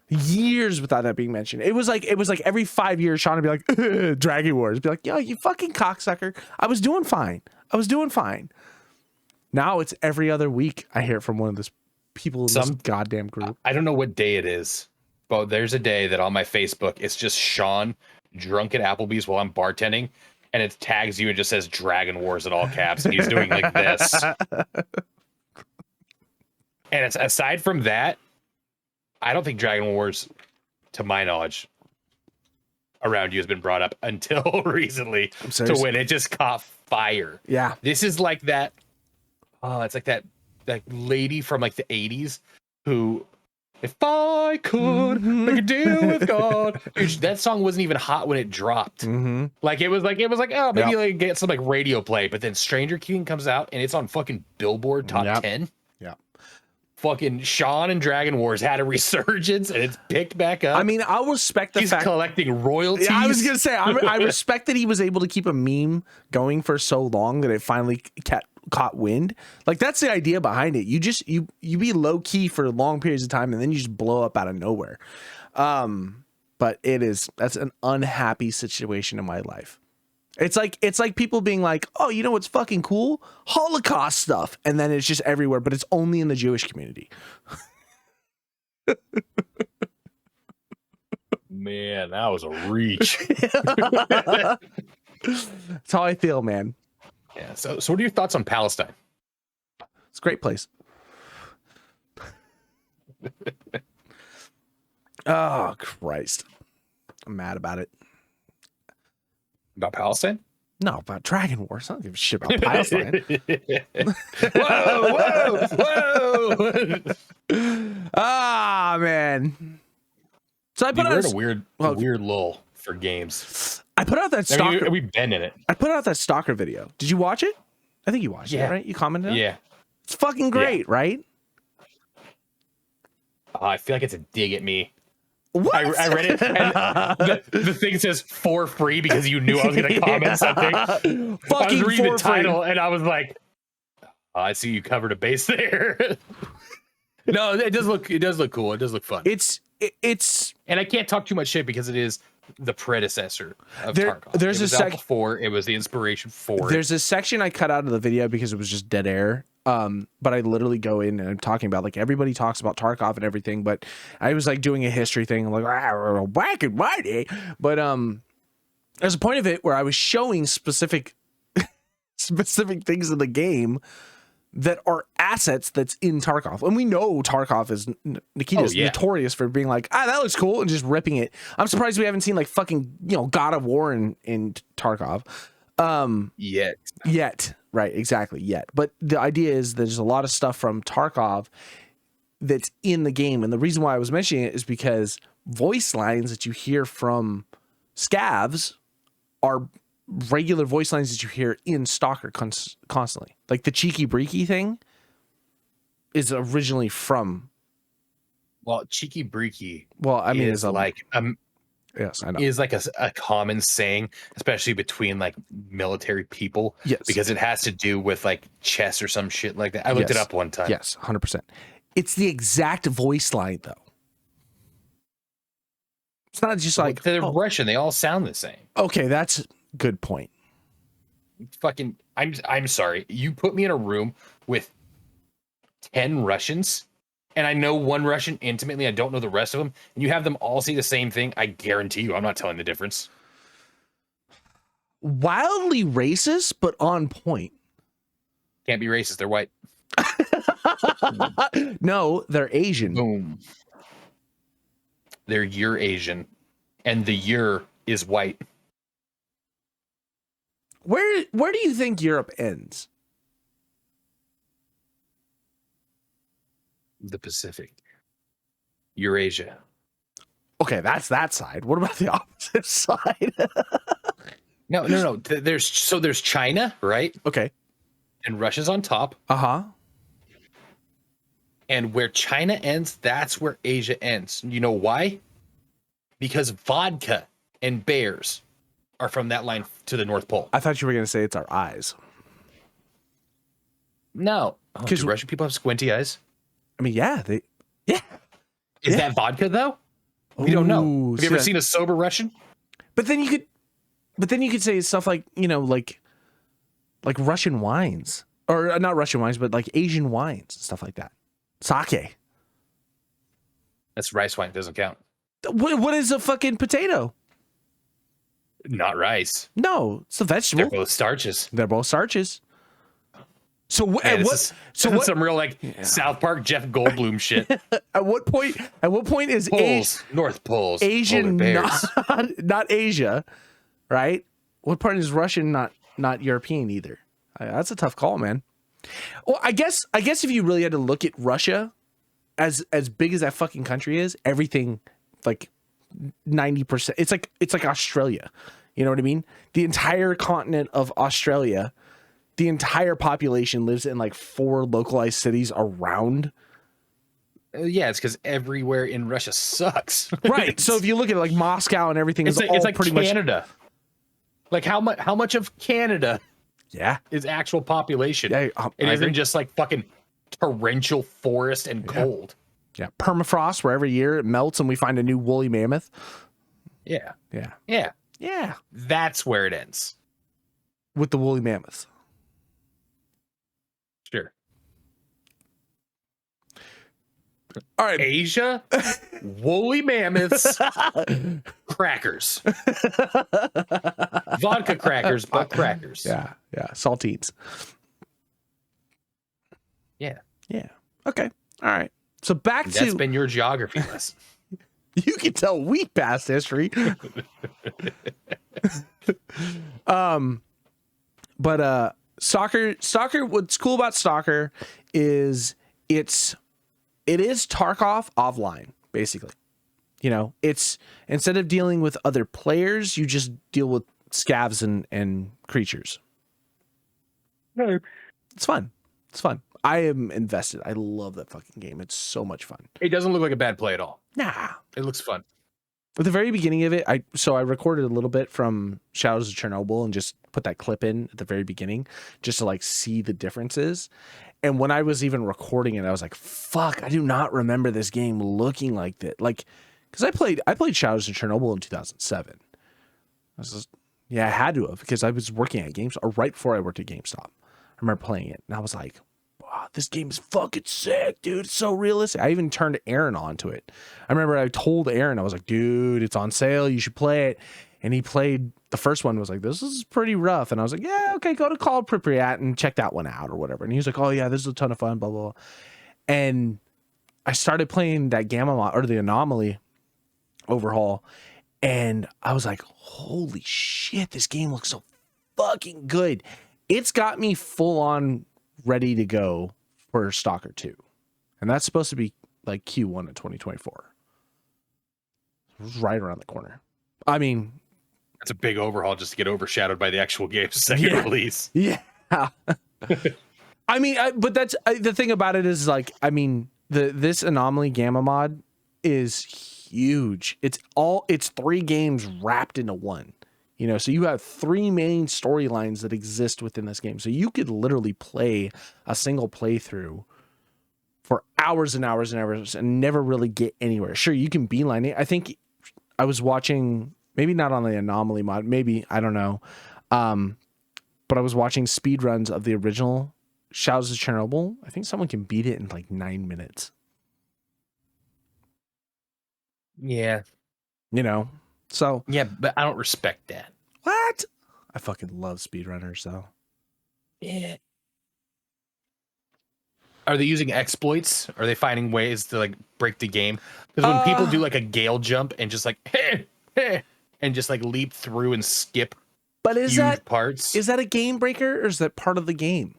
Speaker 2: Years without that being mentioned. It was like every 5 years Sean would be like, Dragon Wars. Be like, yo, you fucking cocksucker. I was doing fine. Now it's every other week I hear it from one of those people in this goddamn group.
Speaker 1: I don't know what day it is, but there's a day that on my Facebook it's just Sean drunk at Applebee's while I'm bartending, and it tags you and just says Dragon Wars in all caps, and he's doing like this. And it's, aside from that, I don't think Dragon Wars, to my knowledge, around you has been brought up until recently, to when it just caught fire.
Speaker 2: Yeah,
Speaker 1: this is like that. Oh, it's like that lady from like the 80s who, if I could make a deal with God, that song wasn't even hot when it dropped. Like it was like oh, maybe like get some like radio play, but then Stranger King comes out and it's on fucking Billboard top 10.
Speaker 2: Yeah,
Speaker 1: fucking Sean and Dragon Wars had a resurgence and it's picked back up.
Speaker 2: I mean, I'll respect the fact
Speaker 1: he's collecting royalties.
Speaker 2: Yeah, I was gonna say, I respect that he was able to keep a meme going for so long that it finally caught wind. Like, that's the idea behind it. You be low key for long periods of time and then you just blow up out of nowhere. But that's an unhappy situation in my life. It's like people being like, oh, you know what's fucking cool? Holocaust stuff. And then it's just everywhere, but it's only in the Jewish community.
Speaker 1: Man, that was a reach.
Speaker 2: That's how I feel, man.
Speaker 1: Yeah. So what are your thoughts on Palestine?
Speaker 2: It's a great place. Oh, Christ. I'm mad about it.
Speaker 1: About Palestine?
Speaker 2: No, about Dragon Wars. I don't give a shit about Palestine.
Speaker 1: Whoa.
Speaker 2: Ah, man. So I put
Speaker 1: out a weird lull for games.
Speaker 2: I put out that Stalker.
Speaker 1: We've been in it.
Speaker 2: I put out that Stalker video. Did you watch it? I think you watched it, right? You commented on it?
Speaker 1: Yeah.
Speaker 2: It's fucking great, right?
Speaker 1: I feel like it's a dig at me.
Speaker 2: What?
Speaker 1: I read it, and the thing says for free because you knew I was going to comment something.
Speaker 2: Fucking
Speaker 1: I was reading the title,
Speaker 2: free.
Speaker 1: and I was like, oh, I see you covered a base there. No, it does look cool. It does look fun.
Speaker 2: It's
Speaker 1: and I can't talk too much shit because it is the predecessor of Tarkov.
Speaker 2: There's
Speaker 1: it was out before it was the inspiration for
Speaker 2: There's a section I cut out of the video because it was just dead air. But I literally go in and I'm talking about, like, everybody talks about Tarkov and everything, but I was like doing a history thing. I'm like, back in my day. But there's a point of it where I was showing specific things in the game that are assets that's in Tarkov. And we know Tarkov is, Nikita's notorious for being like, that looks cool, and just ripping it. I'm surprised we haven't seen like fucking, God of War in Tarkov. Yet. Right, exactly, yet. But the idea is there's a lot of stuff from Tarkov that's in the game. And the reason why I was mentioning it is because voice lines that you hear from scavs are regular voice lines that you hear in Stalker constantly. Like the cheeky breaky thing is originally from.
Speaker 1: Well, cheeky breaky.
Speaker 2: Well, I mean,
Speaker 1: is like
Speaker 2: yes, I know.
Speaker 1: Is like a common saying, especially between like military people.
Speaker 2: Yes,
Speaker 1: because it has to do with like chess or some shit like that. I looked it up one time.
Speaker 2: Yes, 100%. It's the exact voice line though. It's not just like
Speaker 1: they're Russian. They all sound the same.
Speaker 2: Okay, that's a good point.
Speaker 1: Fucking, I'm sorry. You put me in a room with 10 Russians, and I know one Russian intimately. I don't know the rest of them, and you have them all say the same thing. I guarantee you, I'm not telling the difference.
Speaker 2: Wildly racist, but on point.
Speaker 1: Can't be racist. They're white.
Speaker 2: No, they're Asian.
Speaker 1: Boom. They're Eurasian, and the Eur is white.
Speaker 2: Where do you think Europe ends?
Speaker 1: The Pacific. Eurasia.
Speaker 2: Okay, that's that side. What about the opposite side?
Speaker 1: No. There's China, right?
Speaker 2: Okay.
Speaker 1: And Russia's on top.
Speaker 2: Uh-huh.
Speaker 1: And where China ends, that's where Asia ends. You know why? Because vodka and bears are from that line to the North Pole.
Speaker 2: I thought you were going to say it's our eyes.
Speaker 1: No. Oh, do Russian people have squinty eyes?
Speaker 2: I mean, yeah.
Speaker 1: Is that vodka, though? We don't know. Have you ever seen a sober Russian?
Speaker 2: But then you could say stuff like, like Russian wines. Or not Russian wines, but like Asian wines, stuff like that. Sake.
Speaker 1: That's rice wine. Doesn't count.
Speaker 2: What is a fucking potato?
Speaker 1: Not rice.
Speaker 2: No, it's a vegetable.
Speaker 1: They're both starches.
Speaker 2: They're both starches. So
Speaker 1: Man, this is some real South Park Jeff Goldblum shit.
Speaker 2: At what point is
Speaker 1: Poles, North Poles,
Speaker 2: Asian not Asia, right? What part is Russian not European either? That's a tough call, man. Well, I guess if you really had to look at Russia as big as that fucking country is, everything like 90%. It's like Australia. You know what I mean? The entire continent of Australia, the entire population lives in like 4 localized cities around.
Speaker 1: Yeah, it's because everywhere in Russia sucks.
Speaker 2: Right. So if you look at like Moscow and everything,
Speaker 1: it's like
Speaker 2: pretty
Speaker 1: Canada. Like how much of Canada?
Speaker 2: Yeah,
Speaker 1: is actual population.
Speaker 2: Yeah,
Speaker 1: it isn't just like fucking torrential forest and cold.
Speaker 2: Yeah, permafrost where every year it melts and we find a new woolly mammoth.
Speaker 1: Yeah.
Speaker 2: Yeah.
Speaker 1: That's where it ends.
Speaker 2: With the woolly mammoths.
Speaker 1: Sure.
Speaker 2: All right.
Speaker 1: Asia, woolly mammoths, crackers. Vodka crackers, but crackers.
Speaker 2: Yeah. Saltines.
Speaker 1: Yeah.
Speaker 2: Okay. All right. So
Speaker 1: That's been your geography lesson.
Speaker 2: You can tell we passed history. But soccer, what's cool about soccer is it is Tarkov offline, basically. It's instead of dealing with other players, you just deal with scavs and creatures.
Speaker 1: No.
Speaker 2: It's fun. I am invested. I love that fucking game. It's so much fun.
Speaker 1: It doesn't look like a bad play at all.
Speaker 2: Nah.
Speaker 1: It looks fun.
Speaker 2: At the very beginning of it, I recorded a little bit from Shadows of Chernobyl and just put that clip in at the very beginning just to like see the differences. And when I was even recording it, I was like, fuck, I do not remember this game looking like that. Like, because I played Shadows of Chernobyl in 2007. I had to have, because I was working at GameStop, or right before I worked at GameStop. I remember playing it, and I was like, wow, this game is fucking sick, dude. It's so realistic. I even turned Aaron onto it. I remember I told Aaron, I was like, dude, it's on sale. You should play it. And he played the first one, was like, this is pretty rough. And I was like, yeah, okay, go to Call of Pripyat and check that one out or whatever. And he was like, oh yeah, this is a ton of fun, blah, blah, blah. And I started playing that Gamma mod, or the Anomaly overhaul. And I was like, holy shit, this game looks so fucking good. It's got me full on ready to go for Stalker 2. And that's supposed to be like Q1 of 2024. It's right around the corner. I mean,
Speaker 1: it's a big overhaul just to get overshadowed by the actual game's second release.
Speaker 2: Yeah. I mean, but that's the thing about it is like, I mean, this Anomaly Gamma mod is huge. It's 3 games wrapped into one. So you have 3 main storylines that exist within this game. So you could literally play a single playthrough for hours and hours and hours and never really get anywhere. Sure, you can beeline it. I think I was watching, maybe not on the Anomaly mod, maybe, I don't know. But I was watching speedruns of the original Shadows of Chernobyl. I think someone can beat it in like 9 minutes.
Speaker 1: Yeah.
Speaker 2: So
Speaker 1: yeah, but I don't respect that.
Speaker 2: What? I fucking love speedrunners though.
Speaker 1: Yeah. Are they using exploits? Are they finding ways to like break the game? Because when people do like a gale jump and just like and just like leap through and skip
Speaker 2: but is
Speaker 1: huge
Speaker 2: that
Speaker 1: parts.
Speaker 2: Is that a game breaker or is that part of the game?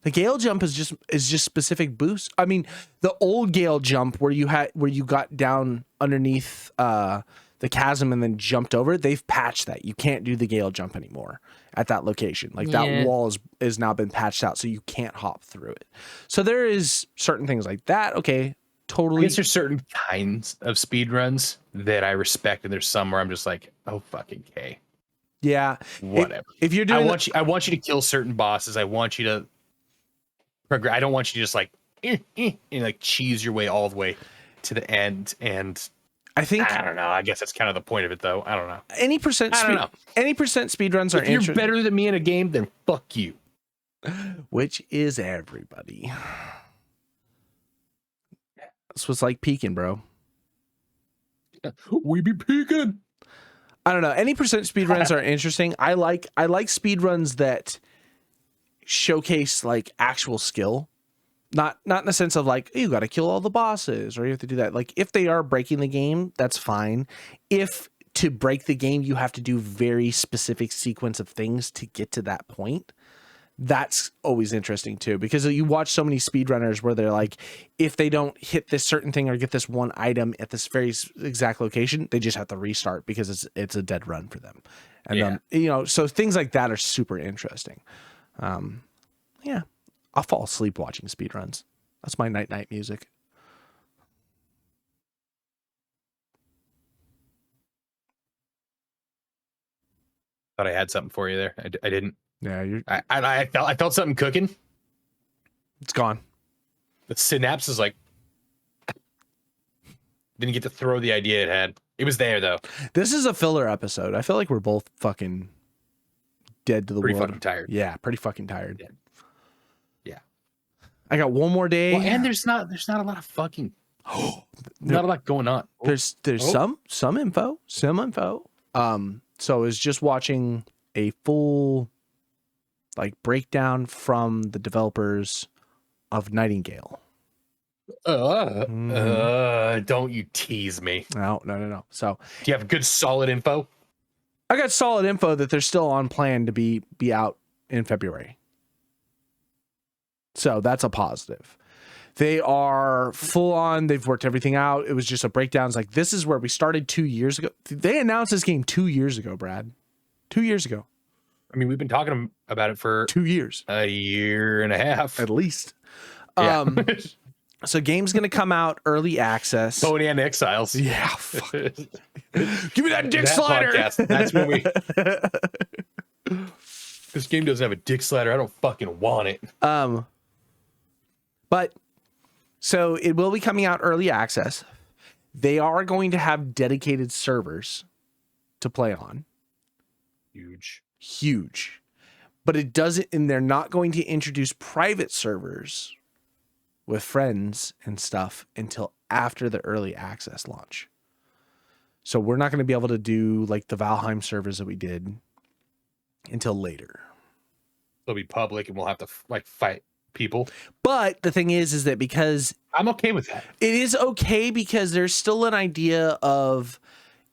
Speaker 2: The gale jump is just specific boosts. I mean, the old gale jump where you got down underneath the chasm and then jumped over, they've patched that. You can't do the gale jump anymore at that location. Like that wall is now been patched out, so you can't hop through it. So there is certain things like that. Okay, totally.
Speaker 1: I guess there's certain kinds of speed runs that I respect, and there's some where I'm just like, oh fucking K.
Speaker 2: Yeah,
Speaker 1: whatever.
Speaker 2: If you're doing,
Speaker 1: I want you to kill certain bosses. I want you to progress. I don't want you to just like and like cheese your way all the way to the end. And
Speaker 2: I think
Speaker 1: I don't know. I guess that's kind of the point of it, though. I don't know.
Speaker 2: Any percent speed runs are.
Speaker 1: If you're better than me in a game, then fuck you.
Speaker 2: Which is everybody. This was like peeking, bro.
Speaker 1: We be peeking.
Speaker 2: I don't know. Any percent speed runs are interesting. I like speed runs that showcase like actual skill. Not in the sense of like, you got to kill all the bosses or you have to do that. Like if they are breaking the game, that's fine. If to break the game, you have to do very specific sequence of things to get to that point. That's always interesting too, because you watch so many speedrunners where they're like, if they don't hit this certain thing or get this one item at this very exact location, they just have to restart because it's a dead run for them. And so things like that are super interesting. I'll fall asleep watching speedruns. That's my night music.
Speaker 1: Thought I had something for you there. I didn't.
Speaker 2: Yeah,
Speaker 1: I felt something cooking.
Speaker 2: It's gone.
Speaker 1: The synapse is like didn't get to throw the idea it had. It was there though.
Speaker 2: This is a filler episode. I feel like we're both fucking dead to the
Speaker 1: pretty
Speaker 2: world.
Speaker 1: Fucking tired.
Speaker 2: Yeah, pretty fucking tired.
Speaker 1: Yeah.
Speaker 2: I got one more day.
Speaker 1: Well, and there's not a lot of fucking not a lot going on.
Speaker 2: There's some info. So I was just watching a full like breakdown from the developers of Nightingale.
Speaker 1: Don't you tease me.
Speaker 2: No. So
Speaker 1: do you have good solid info?
Speaker 2: I got solid info that they're still on plan to be out in February. So that's a positive. They are full on. They've worked everything out. It was just a breakdown. It's like, this is where we started 2 years ago. They announced this game 2 years ago, Brad. 2 years ago.
Speaker 1: I mean, we've been talking about it for
Speaker 2: 2 years.
Speaker 1: A year and a half.
Speaker 2: At least.
Speaker 1: Yeah.
Speaker 2: So game's going to come out early access.
Speaker 1: Tony and Exiles.
Speaker 2: Yeah. Fuck. Give me that dick slider.
Speaker 1: Podcast, that's when we... This game doesn't have a dick slider. I don't fucking want it.
Speaker 2: But so it will be coming out early access. They are going to have dedicated servers to play on. Huge. But it doesn't, and they're not going to introduce private servers with friends and stuff until after the early access launch. So we're not going to be able to do like the Valheim servers that we did until later.
Speaker 1: It'll be public and we'll have to like fight people.
Speaker 2: But the thing is that because
Speaker 1: I'm okay with that.
Speaker 2: It is okay because there's still an idea of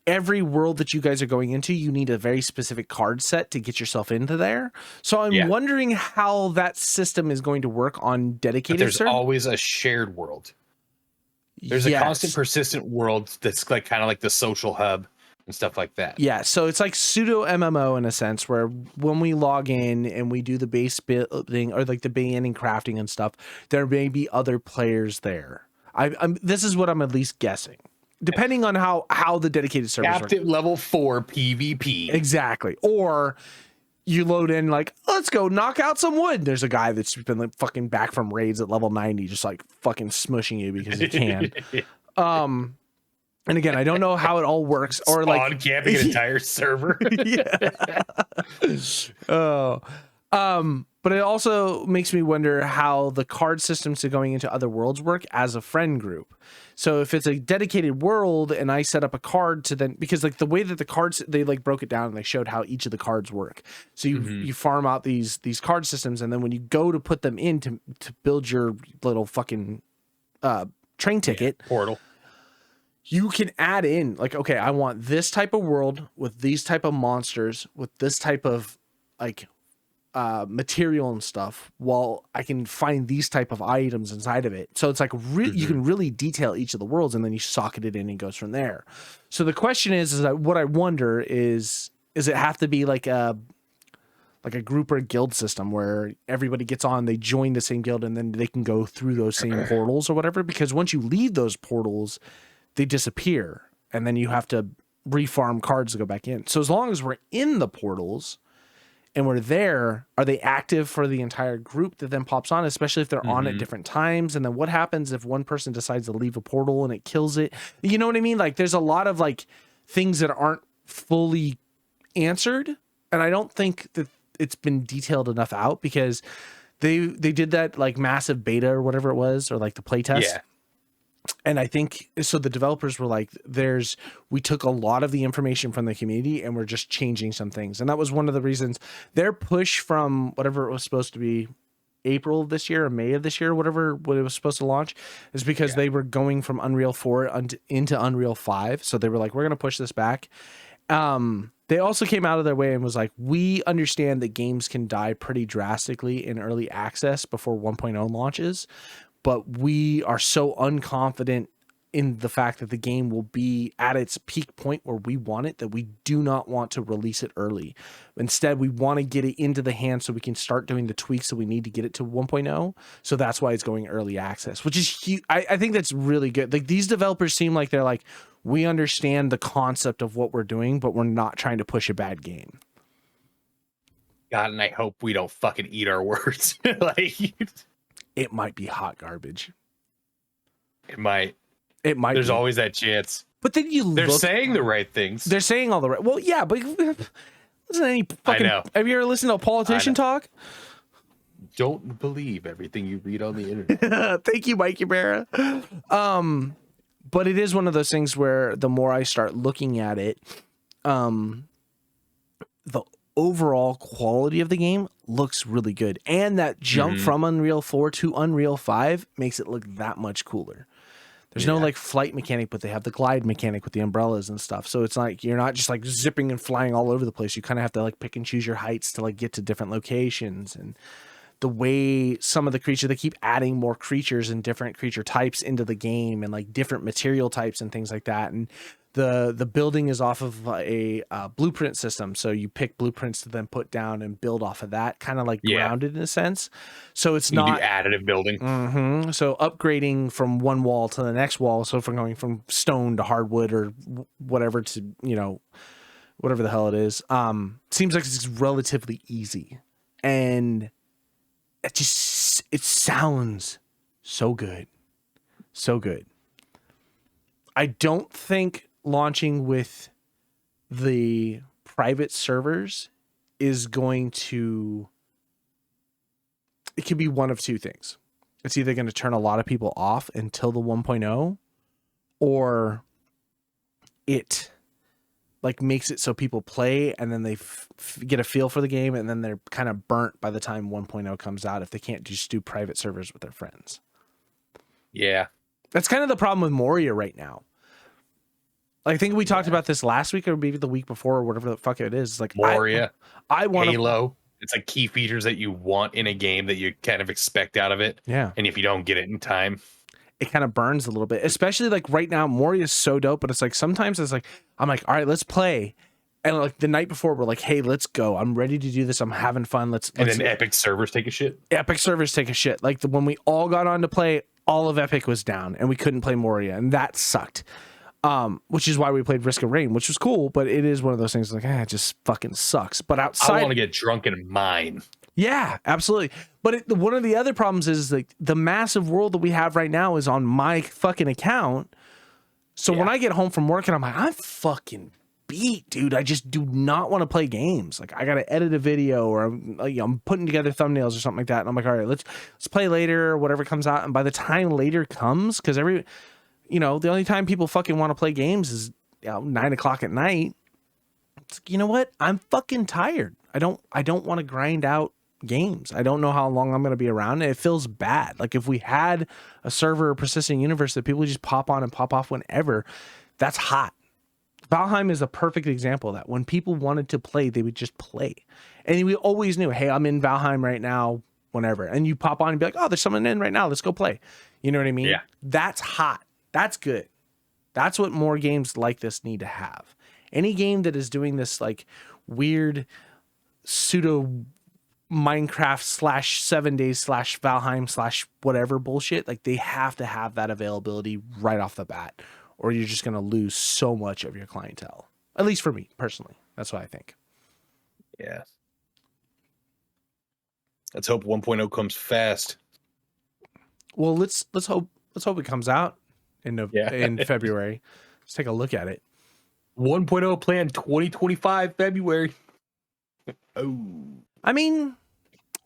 Speaker 2: every world that you guys are going into, you need a very specific card set to get yourself into there. So I'm wondering how that system is going to work on dedicated
Speaker 1: servers. There's always a shared world. There's a constant persistent world that's like kind of like the social hub and stuff like that.
Speaker 2: Yeah, so it's like pseudo MMO in a sense where when we log in and we do the base building or like the beginning crafting and stuff, there may be other players there. This is what I'm at least guessing, depending on how the dedicated servers
Speaker 1: capped at level 4 PvP.
Speaker 2: Exactly. Or you load in like, let's go knock out some wood. There's a guy that's been like fucking back from raids at level 90, just like fucking smushing you because he can. And again, I don't know how it all works. Or like
Speaker 1: camping an entire server.
Speaker 2: Yeah. Oh, But it also makes me wonder how the card systems to going into other worlds work as a friend group. So if it's a dedicated world and I set up a card to then, because like the way that the cards, they like broke it down and they showed how each of the cards work. So you farm out these card systems, and then when you go to put them in to build your little fucking train ticket
Speaker 1: portal,
Speaker 2: you can add in like, okay, I want this type of world with these type of monsters with this type of like material and stuff, while I can find these type of items inside of it. So it's like you can really detail each of the worlds, and then you socket it in and it goes from there. So the question is that what I wonder is it have to be like a group or a guild system where everybody gets on, they join the same guild, and then they can go through those same portals or whatever? Because once you leave those portals, they disappear, and then you have to refarm cards to go back in. So as long as we're in the portals and we're there, are they active for the entire group that then pops on, especially if they're on at different times? And then what happens if one person decides to leave a portal and it kills it? You know what I mean? Like there's a lot of like things that aren't fully answered, and I don't think that it's been detailed enough out, because they did that like massive beta or whatever it was, or like the playtest.
Speaker 1: Yeah.
Speaker 2: And I think so the developers were like, we took a lot of the information from the community and we're just changing some things. And that was one of the reasons their push from whatever it was supposed to be April of this year or May of this year, whatever it was supposed to launch, is because they were going from Unreal 4 into Unreal 5. So they were like, we're going to push this back. They also came out of their way and was like, we understand that games can die pretty drastically in early access before 1.0 launches, but we are so unconfident in the fact that the game will be at its peak point where we want it, that we do not want to release it early. Instead, we want to get it into the hand so we can start doing the tweaks that we need to get it to 1.0. So that's why it's going early access, which is huge. I think that's really good. Like these developers seem like they're like, we understand the concept of what we're doing, but we're not trying to push a bad game.
Speaker 1: God, and I hope we don't fucking eat our words. Like,
Speaker 2: it might be hot garbage.
Speaker 1: It might.
Speaker 2: There's
Speaker 1: always that chance.
Speaker 2: But then
Speaker 1: they're saying the right things.
Speaker 2: They're saying all the right. Well, yeah, but listen to any fucking.
Speaker 1: I know.
Speaker 2: Have you ever listened to a politician talk?
Speaker 1: Don't believe everything you read on the internet.
Speaker 2: Thank you, Mikey Barra. But it is one of those things where the more I start looking at it, the overall quality of the game looks really good. And that jump from Unreal 4 to Unreal 5 makes it look that much cooler. There's no like flight mechanic, but they have the glide mechanic with the umbrellas and stuff. So it's like you're not just like zipping and flying all over the place. You kind of have to like pick and choose your heights to like get to different locations. And the way some of the creatures, they keep adding more creatures and different creature types into the game, and like different material types and things like that. And the building is off of a blueprint system. So you pick blueprints to then put down and build off of that, kind of like grounded in a sense. So it's not
Speaker 1: do additive building.
Speaker 2: So upgrading from one wall to the next wall. So from going from stone to hardwood or whatever to, you know, whatever the hell it is, seems like it's relatively easy. And it sounds so good. So good. I don't think launching with the private servers is going to, it could be one of two things. It's either going to turn a lot of people off until the 1.0, or it like makes it so people play and then they get a feel for the game, and then they're kind of burnt by the time 1.0 comes out if they can't just do private servers with their friends.
Speaker 1: Yeah.
Speaker 2: That's kind of the problem with Moria right now. I think we talked about this last week or maybe the week before or whatever the fuck it is. Like
Speaker 1: Moria,
Speaker 2: I want
Speaker 1: Halo. It's like key features that you want in a game that you kind of expect out of it.
Speaker 2: Yeah.
Speaker 1: And if you don't get it in time,
Speaker 2: it kind of burns a little bit, especially like right now. Moria is so dope, but it's like sometimes it's like I'm like, all right, let's play. And like the night before, we're like, hey, let's go. I'm ready to do this. I'm having fun. Let's
Speaker 1: and then Epic servers take a shit.
Speaker 2: Epic servers take a shit. Like when we all got on to play, all of Epic was down and we couldn't play Moria, and that sucked. Which is why we played Risk of Rain, which was cool, but it is one of those things like, it just fucking sucks. But outside,
Speaker 1: I want to get drunk in mine.
Speaker 2: Yeah, absolutely. But one of the other problems is like the massive world that we have right now is on my fucking account. So when I get home from work and I'm like, I'm fucking beat, dude. I just do not want to play games. Like I got to edit a video or I'm putting together thumbnails or something like that. And I'm like, all right, let's play later or whatever comes out. And by the time later comes, because the only time people fucking want to play games is 9 o'clock at night. It's like, you know what? I'm fucking tired. I don't want to grind out games. I don't know how long I'm going to be around. And it feels bad. Like if we had a server or persistent universe that people just pop on and pop off whenever, that's hot. Valheim is a perfect example of that. When people wanted to play, they would just play. And we always knew, hey, I'm in Valheim right now, whenever. And you pop on and be like, oh, there's someone in right now. Let's go play. You know what I mean?
Speaker 1: Yeah.
Speaker 2: That's hot. That's good. That's what more games like this need to have. Any game that is doing this like weird pseudo Minecraft /7 days /Valheim /whatever bullshit, like they have to have that availability right off the bat, or you're just going to lose so much of your clientele. At least for me personally, that's what I think.
Speaker 1: Yeah. Let's hope 1.0 comes fast.
Speaker 2: Well, let's hope it comes out in February. Let's take a look at it.
Speaker 1: 1.0 planned 2025 February. Oh.
Speaker 2: I mean,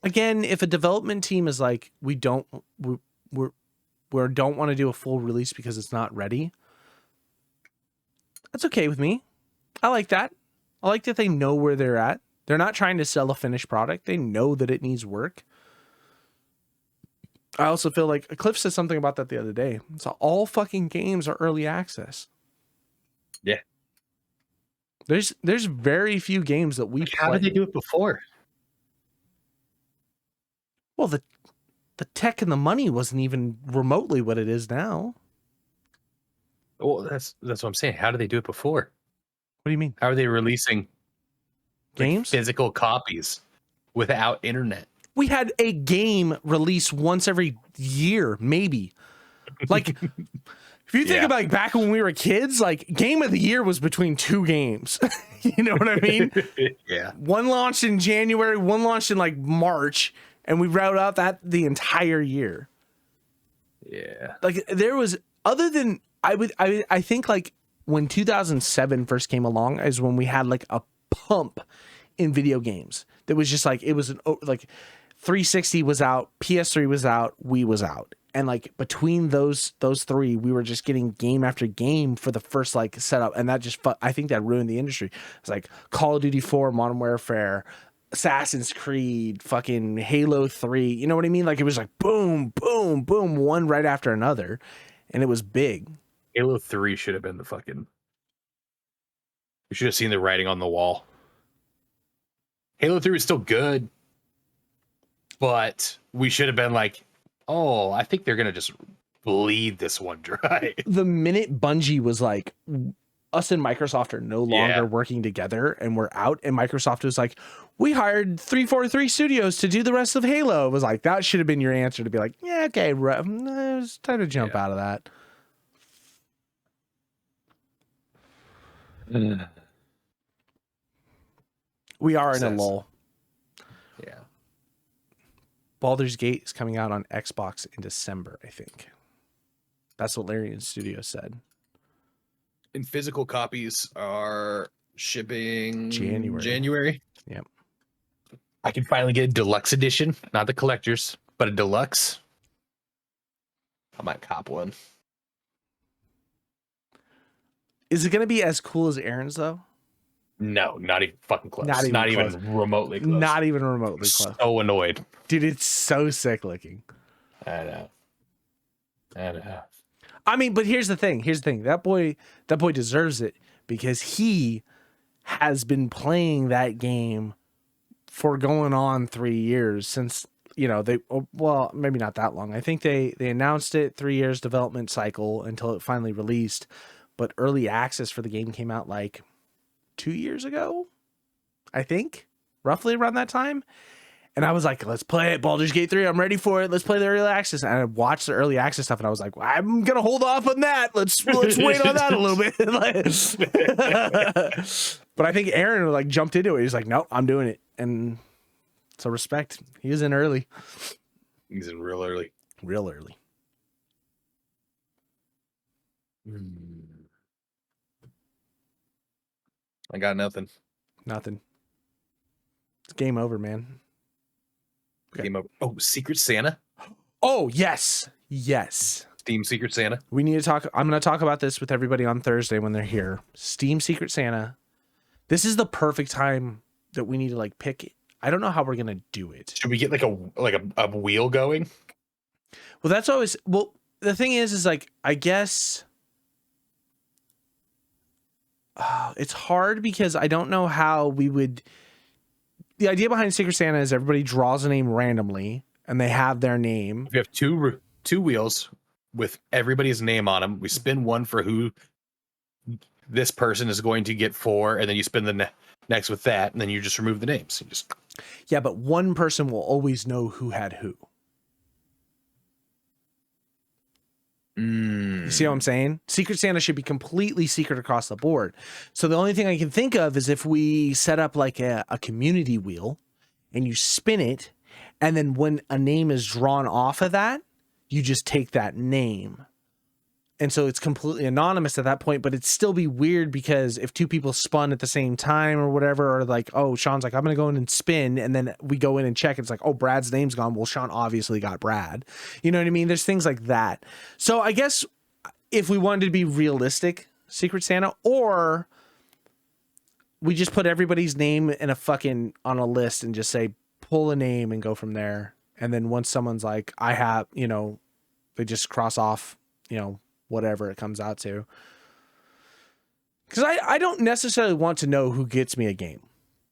Speaker 2: again, if a development team is like, we don't want to do a full release because it's not ready, that's okay with me. I like that. I like that they know where they're at. They're not trying to sell a finished product. They know that it needs work. I also feel like Cliff said something about that the other day. So all fucking games are early access.
Speaker 1: Yeah.
Speaker 2: There's very few games that we play.
Speaker 1: How did they do it before?
Speaker 2: Well, the tech and the money wasn't even remotely what it is now.
Speaker 1: Well, that's what I'm saying. How did they do it before?
Speaker 2: What do you mean?
Speaker 1: How are they releasing
Speaker 2: games?
Speaker 1: Physical copies without internet?
Speaker 2: We had a game release once every year, maybe. Like, if you think about back when we were kids, like game of the year was between two games. You know what I mean?
Speaker 1: Yeah.
Speaker 2: One launched in January, one launched in like March, and we wrote out that the entire year.
Speaker 1: Yeah.
Speaker 2: Like there was, other than I think like when 2007 first came along is when we had like a pump in video games that was just like, it was like 360 was out, PS3 was out, Wii was out. And like between those three, we were just getting game after game for the first like setup. And that just, I think that ruined the industry. It's like Call of Duty 4, Modern Warfare, Assassin's Creed, fucking Halo 3. You know what I mean? Like it was like boom, boom, boom, one right after another. And it was big.
Speaker 1: Halo 3 should have been the fucking... You should have seen the writing on the wall. Halo 3 was still good, but we should have been like, oh, I think they're going to just bleed this one dry.
Speaker 2: The minute Bungie was like, us and Microsoft are no longer working together and we're out, and Microsoft was like, we hired 343 Studios to do the rest of Halo. It was like, that should have been your answer to be like, yeah, okay, it's time to jump out of that. We are in a lull.
Speaker 1: Yeah.
Speaker 2: Baldur's Gate is coming out on Xbox in December, I think. That's what Larian Studios said.
Speaker 1: And physical copies are shipping
Speaker 2: January. Yep.
Speaker 1: I can finally get a deluxe edition, not the collectors, but a deluxe. I might cop one.
Speaker 2: Is it going to be as cool as Aaron's though?
Speaker 1: No, not even fucking close. Not even remotely close.
Speaker 2: Not even remotely close.
Speaker 1: So annoyed.
Speaker 2: Dude, it's so sick looking.
Speaker 1: I know.
Speaker 2: I mean, but here's the thing. That boy deserves it because he has been playing that game for going on 3 years since, well, maybe not that long. I think they announced it 3 years development cycle until it finally released, but early access for the game came out like 2 years ago, I think, roughly around that time. And I was like, let's play it. Baldur's Gate 3. I'm ready for it. Let's play the early access. And I watched the early access stuff and I was like, well, I'm going to hold off on that. Let's wait on that a little bit. But I think Aaron like jumped into it. He's like, nope, I'm doing it. And so respect. He was in early.
Speaker 1: He's in real early.
Speaker 2: Real early.
Speaker 1: I got nothing.
Speaker 2: Nothing. It's game over, man. Okay.
Speaker 1: Game over. Oh, Secret Santa.
Speaker 2: Oh, yes. Yes.
Speaker 1: Steam Secret Santa.
Speaker 2: We need to talk. I'm going to talk about this with everybody on Thursday when they're here. Steam Secret Santa. This is the perfect time that we need to like pick it. I don't know how we're going to do it.
Speaker 1: Should we get like a wheel going?
Speaker 2: Well, that's always, well, the thing is like, I guess it's hard because I don't know how we would, the idea behind Secret Santa is everybody draws a name randomly and they have their name.
Speaker 1: We have two wheels with everybody's name on them. We spin one for who this person is going to get for, and then you spin the next with that, and then you just remove the names. You just
Speaker 2: Yeah, but one person will always know who had who. You see what I'm saying? Secret Santa should be completely secret across the board. So the only thing I can think of is if we set up like a community wheel and you spin it, and then when a name is drawn off of that, you just take that name. And so it's completely anonymous at that point, but it'd still be weird because if two people spun at the same time or whatever, or like, oh, Sean's like, I'm going to go in and spin. And then we go in and check. It's like, oh, Brad's name's gone. Well, Sean obviously got Brad. You know what I mean? There's things like that. So I guess if we wanted to be realistic, Secret Santa, or we just put everybody's name in a fucking on a list and just say, pull a name and go from there. And then once someone's like, I have, you know, they just cross off, you know, whatever it comes out to. Because I don't necessarily want to know who gets me a game.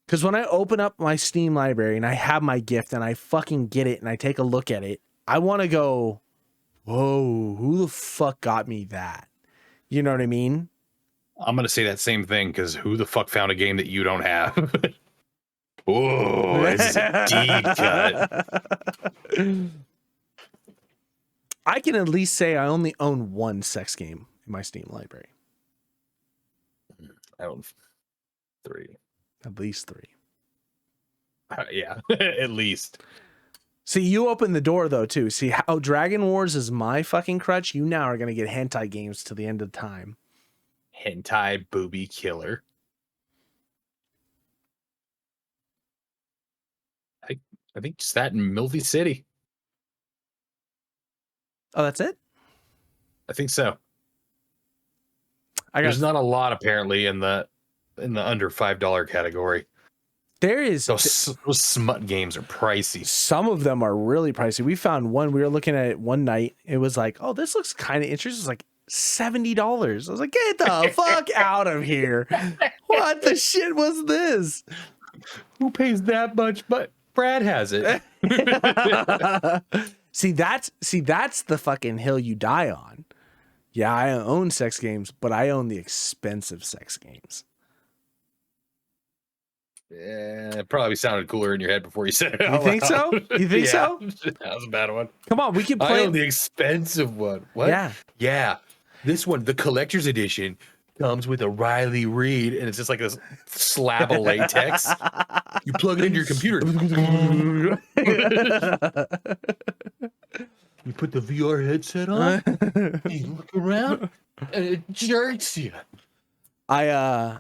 Speaker 2: Because when I open up my Steam library and I have my gift and I fucking get it and I take a look at it, I want to go, whoa, who the fuck got me that? You know what I mean?
Speaker 1: I'm going to say that same thing because who the fuck found a game that you don't have? Oh, this is a deep cut.
Speaker 2: I can at least say I only own one sex game in my Steam library.
Speaker 1: I own 3.
Speaker 2: At least 3.
Speaker 1: Yeah, at least.
Speaker 2: See, you opened the door though too. See how Dragon Wars is my fucking crutch. You now are gonna get hentai games to the end of time.
Speaker 1: Hentai booby killer. I think just that in Milvey City.
Speaker 2: Oh, that's it?
Speaker 1: I think so.
Speaker 2: There's
Speaker 1: not a lot apparently in the under $5 category.
Speaker 2: There is
Speaker 1: those smut games are pricey.
Speaker 2: Some of them are really pricey. We found one. We were looking at it one night. It was like, oh, this looks kind of interesting. It's like $70. I was like, get the fuck out of here! What the shit was this?
Speaker 1: Who pays that much? But Brad has it.
Speaker 2: See, that's the fucking hill you die on. Yeah, I own sex games, but I own the expensive sex games.
Speaker 1: Yeah, it probably sounded cooler in your head before you said it.
Speaker 2: You think so? You think so?
Speaker 1: That was a bad one.
Speaker 2: Come on, we can play.
Speaker 1: I own the expensive one. What? Yeah. This one, the collector's edition, comes with a Riley Reid, and it's just like this slab of latex. You plug it into your computer. You put the VR headset on. You look around, and it jerks you.
Speaker 2: I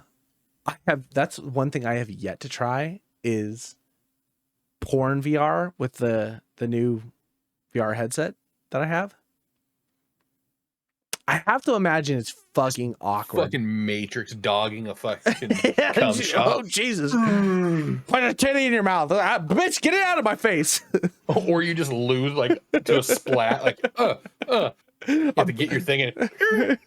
Speaker 2: have, that's one thing I have yet to try is porn VR with the new VR headset that I have. I have to imagine it's fucking awkward.
Speaker 1: Fucking Matrix dogging a fucking cum shot.
Speaker 2: Oh, Jesus. Put a titty in your mouth. Bitch, get it out of my face.
Speaker 1: Or you just lose like to a splat. Like, you have to get your thing and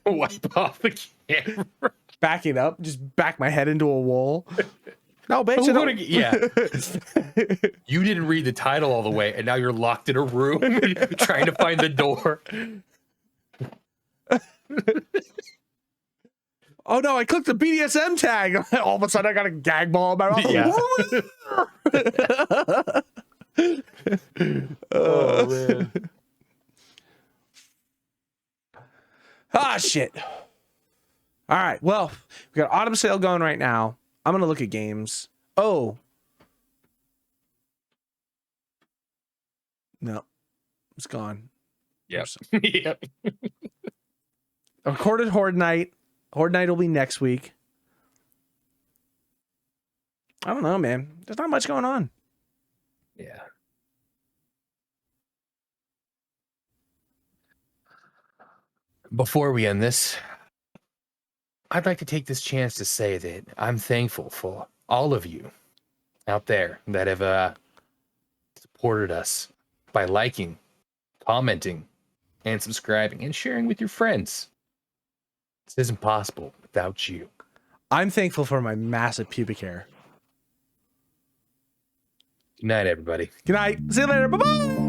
Speaker 1: wipe off the camera.
Speaker 2: Backing up, just back my head into a wall. No, bitch.
Speaker 1: Yeah. You didn't read the title all the way, and now you're locked in a room trying to find the door.
Speaker 2: Oh no, I clicked the BDSM tag. All of a sudden I got a gag ball in my mouth.
Speaker 1: Yeah. Oh man.
Speaker 2: Ah shit. All right. Well, we got autumn sale going right now. I'm gonna look at games. Oh. No. It's gone.
Speaker 1: Yep. Yep.
Speaker 2: Recorded Horde Night. Horde Night will be next week. I don't know, man. There's not much going on.
Speaker 1: Yeah. Before we end this, I'd like to take this chance to say that I'm thankful for all of you out there that have supported us by liking, commenting, and subscribing and sharing with your friends. This isn't possible without you.
Speaker 2: I'm thankful for my massive pubic hair.
Speaker 1: Good night, everybody.
Speaker 2: Good night. See you later. Bye-bye.